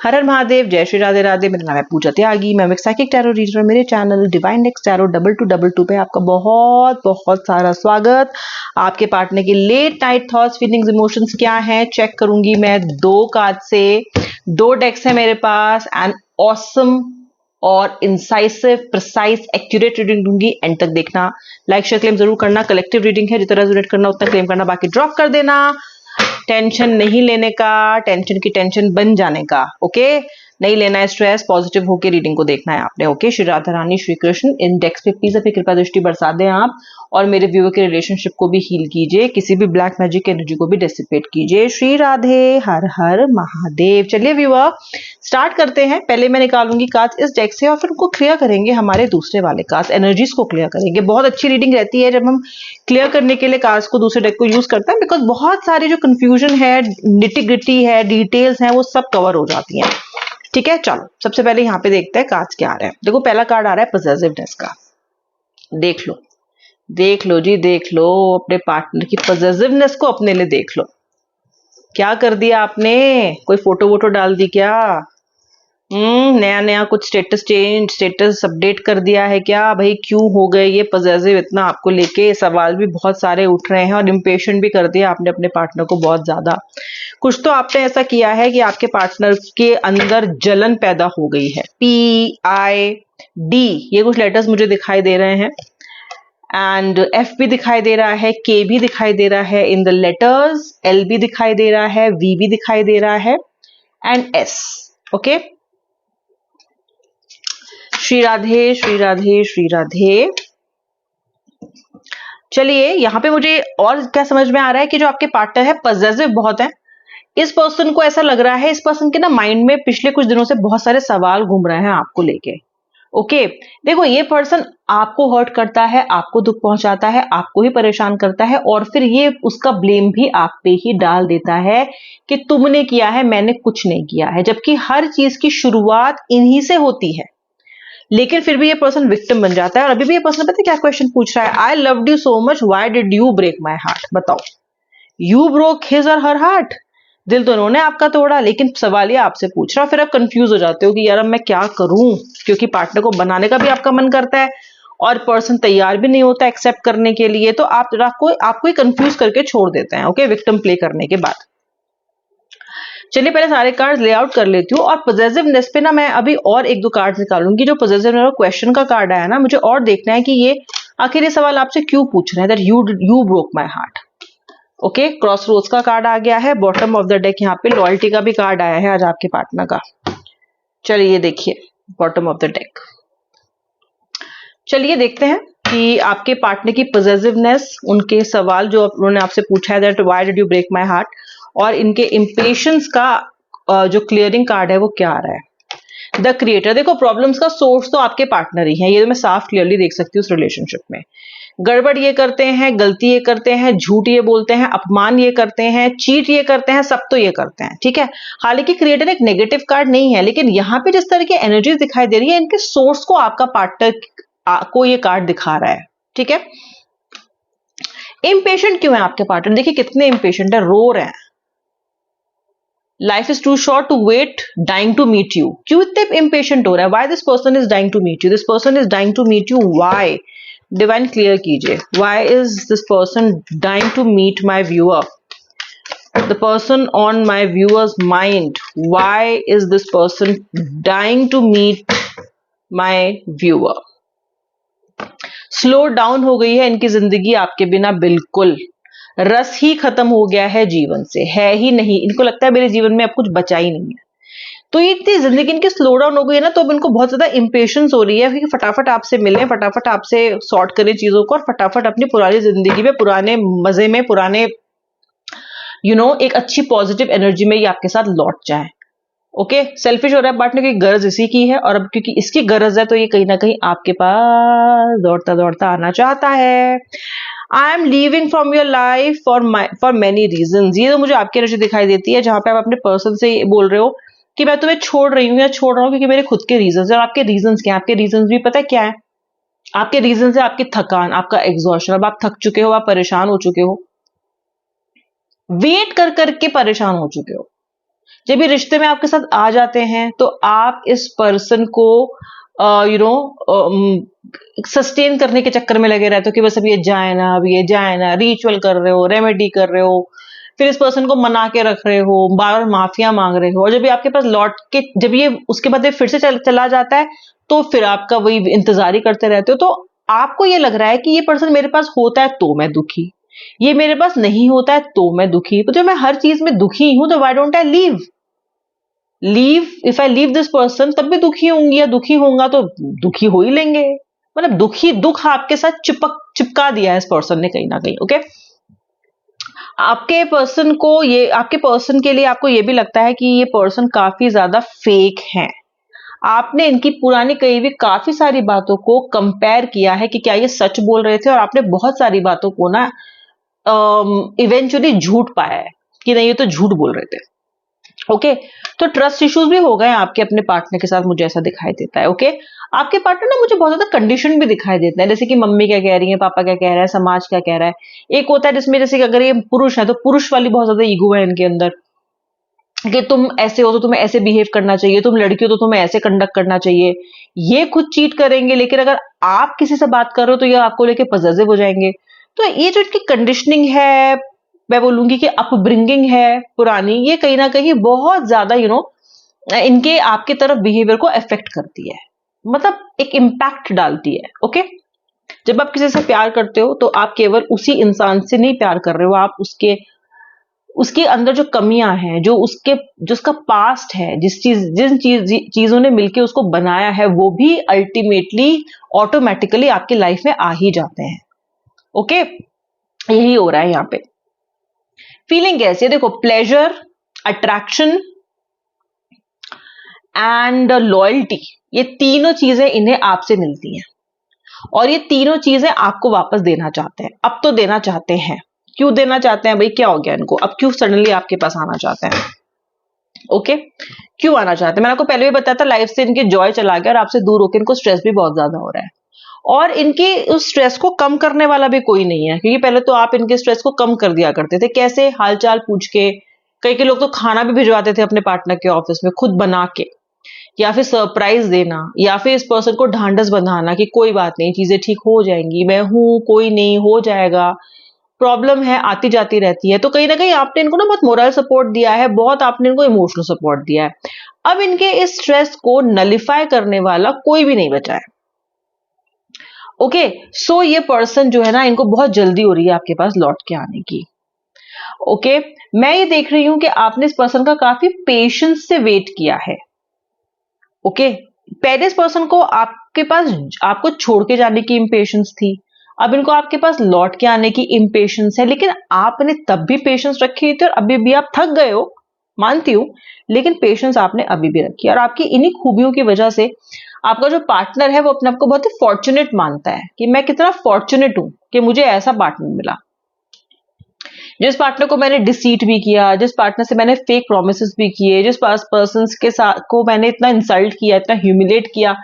हर हर महादेव, जय श्री राधे राधे। मेरा नाम है पूजा त्यागी, मैं एक साइकिक टैरो रीडर। मेरे चैनल डिवाइन डेक्स टैरो 2222 पे आपका बहुत बहुत सारा स्वागत। आपके पार्टनर की late night thoughts, feelings, emotions क्या हैं चेक करूंगी मैं 2 कार्ड से। 2 डेक्स है मेरे पास एंड ऑसम और इंसाइसिव, प्रिसाइज, एक्यूरेट रीडिंग दूंगी। एंड तक देखना, लाइक शेयर क्लेम जरूर करना। कलेक्टिव रीडिंग है, जितना रेजोनेट करना उतना क्लेम करना, बाकी ड्रॉप कर देना। टेंशन नहीं लेने का, टेंशन की टेंशन बन जाने का। ओके, नहीं लेना है स्ट्रेस, पॉजिटिव होकर रीडिंग को देखना है आपने। ओके, श्री राधा रानी, श्री कृष्ण। इन डेक्स पे प्लीज अपनी कृपा दृष्टि बरसा दें आप, और मेरे व्यूअर के रिलेशनशिप को भी हील कीजिए, किसी भी ब्लैक मैजिक एनर्जी को भी डिसिपेट कीजिए। श्री राधे, हर हर महादेव। चलिए व्यूअर, स्टार्ट करते हैं। पहले मैं निकालूंगी कार्ड्स इस डेक से और फिर उनको क्लियर करेंगे, हमारे दूसरे वाले कार्ड्स, एनर्जीज को क्लियर करेंगे। बहुत अच्छी रीडिंग रहती है जब हम क्लियर करने के लिए कार्ड्स को, दूसरे डेक को यूज करते हैं, बिकॉज बहुत सारी जो कंफ्यूजन है, निटी ग्रिटी है, डिटेल्स हैं, वो सब कवर हो जाती हैं। ठीक है, चलो सबसे पहले यहाँ पे देखते हैं कार्ड्स क्या आ रहा है। देखो, पहला कार्ड आ रहा है पॉजिटिवनेस का। देख लो, देख लो जी, देख लो अपने पार्टनर की पॉजिटिवनेस को, अपने लिए देख लो। क्या कर दिया आपने? कोई फोटो वोटो डाल दी क्या? नया नया कुछ स्टेटस चेंज, स्टेटस अपडेट कर दिया है क्या भाई? क्यों हो गए ये पॉजिटिव इतना? आपको लेके सवाल भी बहुत सारे उठ रहे हैं और इम्पेशेंट भी कर दिया आपने अपने पार्टनर को बहुत ज्यादा। कुछ तो आपने ऐसा किया है कि आपके पार्टनर के अंदर जलन पैदा हो गई है। PID ये कुछ लेटर्स मुझे दिखाई दे रहे हैं, एंड F भी दिखाई दे रहा है, K भी दिखाई दे रहा है इन द लेटर्स, L भी दिखाई दे रहा है, V भी दिखाई दे रहा है, and S। Okay, Shri Radhe, Shri Radhe, Shri Radhe. चलिए, यहां पे मुझे और क्या समझ में आ रहा है कि जो आपके पार्टनर है पॉजिटिव बहुत है। इस पर्सन को ऐसा लग रहा है, इस पर्सन के ना माइंड में पिछले कुछ दिनों से बहुत सारे सवाल घूम रहे हैं आपको लेके। ओके, देखो ये पर्सन आपको हर्ट करता है, आपको दुख पहुंचाता है, आपको ही परेशान करता है, और फिर ये उसका ब्लेम भी आप पे ही डाल देता है कि तुमने किया है, मैंने कुछ नहीं किया है, जबकि हर चीज की शुरुआत इन्हीं से होती है। लेकिन फिर भी ये पर्सन विक्टिम बन जाता है। और अभी भी ये पर्सन पता है क्या क्वेश्चन पूछ रहा है? I loved you so much, why did you break my heart? बताओ, यू ब्रोक हिज और हर हार्ट। दिल तो उन्होंने आपका तोड़ा, लेकिन सवाल ये आपसे पूछ रहा। फिर आप कंफ्यूज हो जाते हो कि यार अब मैं क्या करूं, क्योंकि पार्टनर को बनाने का भी आपका मन करता है और पर्सन तैयार भी नहीं होता एक्सेप्ट करने के लिए, तो आपको ही कंफ्यूज करके छोड़ देते हैं। ओके, विक्टिम प्ले करने के बाद। चलिए पहले सारे कार्ड लेआउट कर लेती हूँ, और पॉजिटिवनेस पे ना मैं अभी और 1-2 कार्ड निकालूंगी। जो पॉजिटिव क्वेश्चन का कार्ड आया ना, मुझे और देखना है कि ये आखिर ये सवाल आपसे क्यों पूछ रहे हैं, that you broke my heart. Okay, crossroads का कार्ड आ गया है, बॉटम ऑफ द डेक यहाँ पे लॉयल्टी का भी कार्ड आया है आज आपके पार्टनर का। चलिए देखिए बॉटम ऑफ द डेक। चलिए देखते हैं कि आपके पार्टनर की पॉजिटिवनेस, उनके सवाल जो उन्होंने आपसे पूछा है, that why did you break my heart, और इनके इंपेशेंस का जो क्लियरिंग कार्ड है वो क्या आ रहा है। The creator. देखो, प्रॉब्लम्स का सोर्स तो आपके पार्टनर ही है, ये तो मैं साफ क्लियरली देख सकती हूँ उस रिलेशनशिप में। गड़बड़ ये करते हैं, गलती ये करते हैं, झूठ ये बोलते हैं, अपमान ये करते हैं, चीट ये करते हैं, सब तो ये करते हैं। ठीक है, हालांकि क्रिएटर एक नेगेटिव कार्ड नहीं है, लेकिन यहाँ पे जिस तरह की एनर्जीज दिखाई दे रही है, इनके सोर्स को आपका पार्टनर को ये कार्ड दिखा रहा है। ठीक है, इम्पेशेंट क्यों है आपके पार्टनर? देखिए कितने इम्पेशेंट है, रो रहे हैं। Life is too short to wait, dying to meet you. क्यों इतने इम्पेशेंट हो रहा है? Why this person is dying to meet you? This person is dying to meet you, why? Divine clear कीजिए, why is this person dying to meet my viewer? The person on my viewers mind, why is this person dying to meet my viewer? Slow down हो गई है इनकी जिंदगी आपके बिना, बिल्कुल रस ही खत्म हो गया है जीवन से, है ही नहीं। इनको लगता है मेरे जीवन में अब कुछ बचा ही नहीं है। तो ये इतनी जिंदगी इनकी स्लो डाउन हो गई है ना, तो अब इनको बहुत ज्यादा इंपेशेंस हो रही है कि फटाफट आपसे मिलें, फटाफट आपसे सॉर्ट करें चीजों को, और फटाफट अपनी पुरानी जिंदगी में, पुराने मजे में, पुराने एक अच्छी पॉजिटिव एनर्जी में ये आपके साथ लौट जाए। ओके, सेल्फिश हो रहा है पार्टनर की, गरज इसी की है, और अब क्योंकि इसकी गरज है तो ये कहीं ना कहीं आपके पास दौड़ता दौड़ता आना चाहता है। I am leaving from your life for many reason. ये तो मुझे आपकी एनर्जी दिखाई देती है, जहां पे आप अपने पर्सन से बोल रहे हो कि मैं तुम्हें छोड़ रही हूँ या छोड़ रहा हूँ क्योंकि मेरे खुद के रीजन है। और आपके रीजन क्या है? आपके रीजन भी पता है क्या है? आपके रीजन है आपकी थकान, आपका एग्जॉशन। अब आप थक चुके हो, आप परेशान हो चुके हो, वेट कर करके परेशान हो चुके हो। जब ये रिश्ते में आपके साथ आ जाते हैं तो आप इस पर्सन को सस्टेन करने के चक्कर में लगे रहते हो कि बस अब ये जाए ना, अब ये जाए ना, रिचुअल कर रहे हो, रेमेडी कर रहे हो, फिर इस पर्सन को मना के रख रहे हो, बार बार माफिया मांग रहे हो, और जब ये आपके पास लौट के, जब ये उसके बाद ये फिर से चला जाता है, तो फिर आपका वही इंतजार ही करते रहते हो। तो आपको ये लग रहा है कि ये पर्सन मेरे पास होता है तो मैं दुखी, ये मेरे पास नहीं होता है तो मैं दुखी, तो जब मैं हर चीज में दुखी हूं तो why don't I leave if I leave this person, तब भी दुखी होंगी, या दुखी होगा तो दुखी हो ही लेंगे। मतलब दुख आपके साथ चिपका दिया है इस पर्सन ने कहीं ना कहीं। ओके, आपके पर्सन के लिए आपको ये भी लगता है कि ये पर्सन काफी ज्यादा फेक है। आपने इनकी पुरानी कही हुई काफी सारी बातों को कंपेयर किया है कि क्या ये सच बोल रहे थे, और आपने बहुत सारी बातों को ना इवेंचुअली झूठ पाया है कि नहीं ये तो झूठ बोल रहे थे। ओके, तो ट्रस्ट इश्यूज भी हो गए आपके अपने पार्टनर के साथ, मुझे ऐसा दिखाई देता है। ओके, आपके पार्टनर ना मुझे बहुत ज्यादा कंडीशन भी दिखाई देते हैं, जैसे कि मम्मी क्या कह रही है, पापा क्या कह रहा है, समाज क्या कह रहा है। एक होता है जिसमें जैसे कि अगर ये पुरुष है तो पुरुष वाली बहुत ज्यादा ईगो है इनके अंदर, कि तुम ऐसे हो तो तुम्हें ऐसे बिहेव करना चाहिए, तुम लड़की हो तो तुम्हें ऐसे कंडक्ट करना चाहिए। ये खुद चीट करेंगे, लेकिन अगर आप किसी से बात कर रहे हो तो ये आपको लेके पजेसिव हो जाएंगे। तो ये जो इनकी कंडीशनिंग है, मैं बोलूंगी कि अपब्रिंगिंग है पुरानी, ये कहीं ना कहीं बहुत ज्यादा इनके आपके तरफ बिहेवियर को अफेक्ट करती है, मतलब एक इम्पैक्ट डालती है। ओके, जब आप किसी से प्यार करते हो तो आप केवल उसी इंसान से नहीं प्यार कर रहे हो, आप उसके अंदर जो कमियां हैं, जो उसका पास्ट है, जिन चीजों ने मिलकर उसको बनाया है, वो भी अल्टीमेटली ऑटोमेटिकली आपकी लाइफ में आ ही जाते हैं। ओके, यही हो रहा है यहाँ पे। फीलिंग कैसी है देखो, प्लेजर, अट्रैक्शन एंड लॉयल्टी, ये तीनों चीजें इन्हें आपसे मिलती हैं, और ये तीनों चीजें आपको वापस देना चाहते हैं। अब तो देना चाहते हैं, क्यों देना चाहते हैं भाई, क्या हो गया इनको, अब क्यों सडनली आपके पास आना चाहते हैं। ओके, क्यों आना चाहते हैं, मैंने आपको पहले भी बताया था, लाइफ से इनके जॉय चला गया और आपसे दूर होकर इनको स्ट्रेस भी बहुत ज्यादा हो रहा है, और इनके उस स्ट्रेस को कम करने वाला भी कोई नहीं है, क्योंकि पहले तो आप इनके स्ट्रेस को कम कर दिया करते थे। कैसे, हालचाल पूछ के, कई लोग तो खाना भी भिजवाते थे अपने पार्टनर के ऑफिस में खुद बना के, या फिर सरप्राइज देना, या फिर इस पर्सन को ढांढस बंधाना कि कोई बात नहीं, चीजें ठीक हो जाएंगी, मैं हूं, कोई नहीं, हो जाएगा, प्रॉब्लम है आती जाती रहती है। तो कहीं ना कहीं आपने इनको ना बहुत मोरल सपोर्ट दिया है, बहुत आपने इनको इमोशनल सपोर्ट दिया है। अब इनके इस स्ट्रेस को नलिफाई करने वाला कोई भी नहीं बचा है। ओके, सो ये पर्सन जो है ना, इनको बहुत जल्दी हो रही है आपके पास लौट के आने की। ओके, मैं ये देख रही हूं कि आपने इस पर्सन का काफी पेशेंस से वेट किया है। ओके, पहले इस पर्सन को आपके पास आपको छोड़ के जाने की इम्पेशंस थी, अब इनको आपके पास लौट के आने की इम्पेशंस है, लेकिन आपने तब भी पेशेंस रखी थी और अभी भी आप थक गए हो, मानती हूं, लेकिन पेशेंस आपने अभी भी रखी है। और आपकी इन्हीं खूबियों की वजह से आपका जो पार्टनर है वो अपने आप को बहुत ही फॉर्चुनेट मानता है कि मैं कितना फॉर्चुनेट हूं कि मुझे ऐसा पार्टनर मिला। जिस पार्टनर को मैंने डिसीट भी किया, जिस पार्टनर से मैंने फेक प्रोमिसेस भी किए, जिस पर्सन के साथ को मैंने इतना इंसल्ट किया, इतना ह्यूमिलेट किया,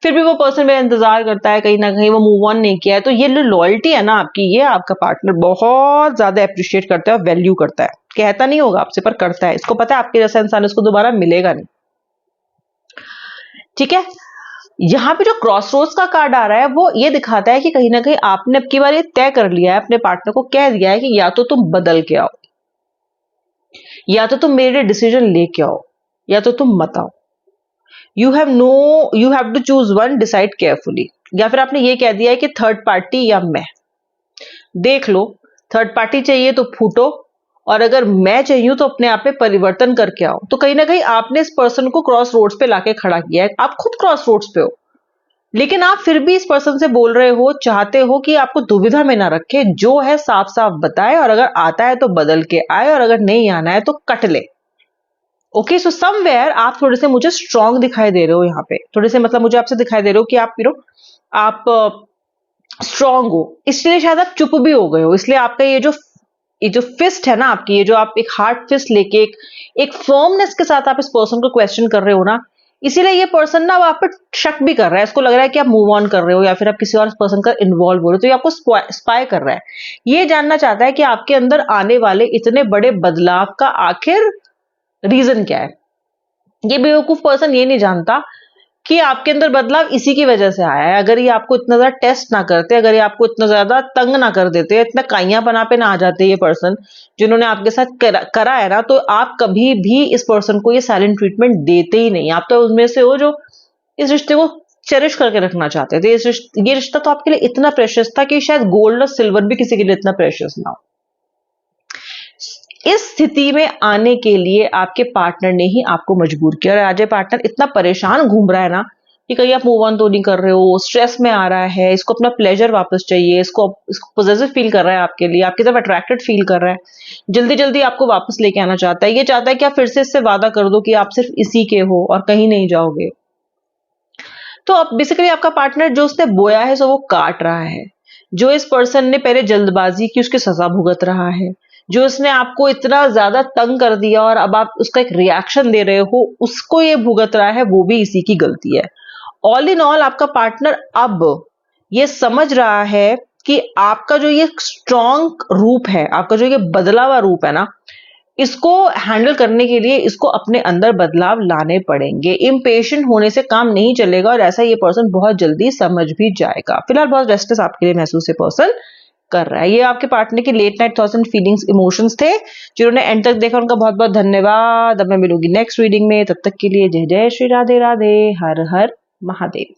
फिर भी वो पर्सन मेरा इंतजार करता है, कहीं ना कहीं वो मूव ऑन नहीं किया है, तो ये लॉयल्टी है ना आपकी, ये आपका पार्टनर बहुत ज्यादा अप्रिशिएट करता है, वैल्यू करता है। कहता नहीं होगा आपसे, पर करता है। इसको पता है आपके जैसा इंसान इसको दोबारा मिलेगा नहीं। ठीक है, यहाँ पे जो क्रॉस रोड्स का कार्ड आ रहा है वो ये दिखाता है कि कहीं ना कहीं आपने अब की बार ये तय कर लिया है, अपने पार्टनर को कह दिया है कि या तो तुम बदल के आओ, या तो तुम मेरे डिसीजन लेके आओ, या तो तुम मत आओ। You have to choose one, decide carefully. या फिर आपने ये कह दिया है कि थर्ड पार्टी या मैं, देख लो, थर्ड पार्टी चाहिए तो फूटो, और अगर मैं चाहिए तो अपने आप में परिवर्तन करके आओ। तो कहीं ना कहीं आपने इस पर्सन को क्रॉस रोड्स पे लाके खड़ा किया है, आप खुद क्रॉस रोड्स पे हो, लेकिन आप फिर भी इस पर्सन से बोल रहे हो, चाहते हो कि आपको दुविधा में ना रखे, जो है साफ साफ बताए, और अगर आता है तो बदल के आए, और अगर नहीं आना है तो कट ले। ओके, सो समवेयर आप थोड़े से मुझे स्ट्रांग दिखाई दे रहे हो यहाँ पे, थोड़े से मतलब मुझे आपसे दिखाई दे रहे हो कि आप स्ट्रांग हो, इसलिए शायद आप चुप भी हो गए हो। इसलिए आपका ये जो फिस्ट है ना आपकी, ये जो आप एक हार्ड फिस्ट लेके एक फर्मनेस के साथ आप इस पर्सन को क्वेश्चन कर रहे हो ना, इसीलिए ये पर्सन ना अब आप पर शक भी कर रहा है। इसको लग रहा है कि आप मूव ऑन कर रहे हो, या फिर आप किसी और पर्सन का इन्वॉल्व हो रहे हो, तो ये आपको स्पाई कर रहा है। ये जानना चाहता है कि आपके अंदर आने वाले इतने बड़े बदलाव का आखिर रीजन क्या है? ये बेवकूफ पर्सन ये नहीं जानता कि आपके अंदर बदलाव इसी की वजह से आया है। अगर ये आपको इतना ज्यादा टेस्ट ना करते, अगर ये आपको इतना ज्यादा तंग ना कर देते, इतना काइयापना पे ना आ जाते ये पर्सन जिन्होंने आपके साथ करा है ना, तो आप कभी भी इस पर्सन को ये साइलेंट ट्रीटमेंट देते ही नहीं। आप तो उसमें से हो जो इस रिश्ते को चेरिश करके रखना चाहते थे। ये रिश्ता तो आपके लिए इतना प्रेशियस था कि शायद गोल्ड और सिल्वर भी किसी के लिए इतना प्रेशियस ना हो। इस स्थिति में आने के लिए आपके पार्टनर ने ही आपको मजबूर किया, और आज ये पार्टनर इतना परेशान घूम रहा है ना कि कहीं आप मूव ऑन तो नहीं कर रहे हो, स्ट्रेस में आ रहा है, इसको अपना प्लेजर वापस चाहिए, इसको पॉजिटिव फील कर रहा है आपके लिए, आपकी तरफ अट्रैक्टेड फील कर रहा है, जल्दी जल्दी आपको वापस लेके आना चाहता है। ये चाहता है कि आप फिर से इससे वादा कर दो कि आप सिर्फ इसी के हो और कहीं नहीं जाओगे। तो अब बेसिकली आपका पार्टनर जो उसने बोया है सो वो काट रहा है। जो इस पर्सन ने पहले जल्दबाजी की उसकी सजा भुगत रहा है। जो उसने आपको इतना ज्यादा तंग कर दिया और अब आप उसका एक रिएक्शन दे रहे हो, उसको ये भुगत रहा है, वो भी इसी की गलती है। ऑल इन ऑल आपका पार्टनर अब ये समझ रहा है कि आपका जो ये स्ट्रॉन्ग रूप है, आपका जो ये बदला हुआ रूप है ना, इसको हैंडल करने के लिए इसको अपने अंदर बदलाव लाने पड़ेंगे। इम्पेशेंट होने से काम नहीं चलेगा, और ऐसा ये पर्सन बहुत जल्दी समझ भी जाएगा। फिलहाल बहुत रेस्टलेस आपके लिए महसूस ये पर्सन कर रहा है। ये आपके पार्टनर की late night thoughts and feelings emotions थे। जिन्होंने एंड तक देखा उनका बहुत बहुत धन्यवाद। अब मैं मिलूंगी नेक्स्ट रीडिंग में, तब तक के लिए जय जय श्री राधे राधे, हर हर महादेव।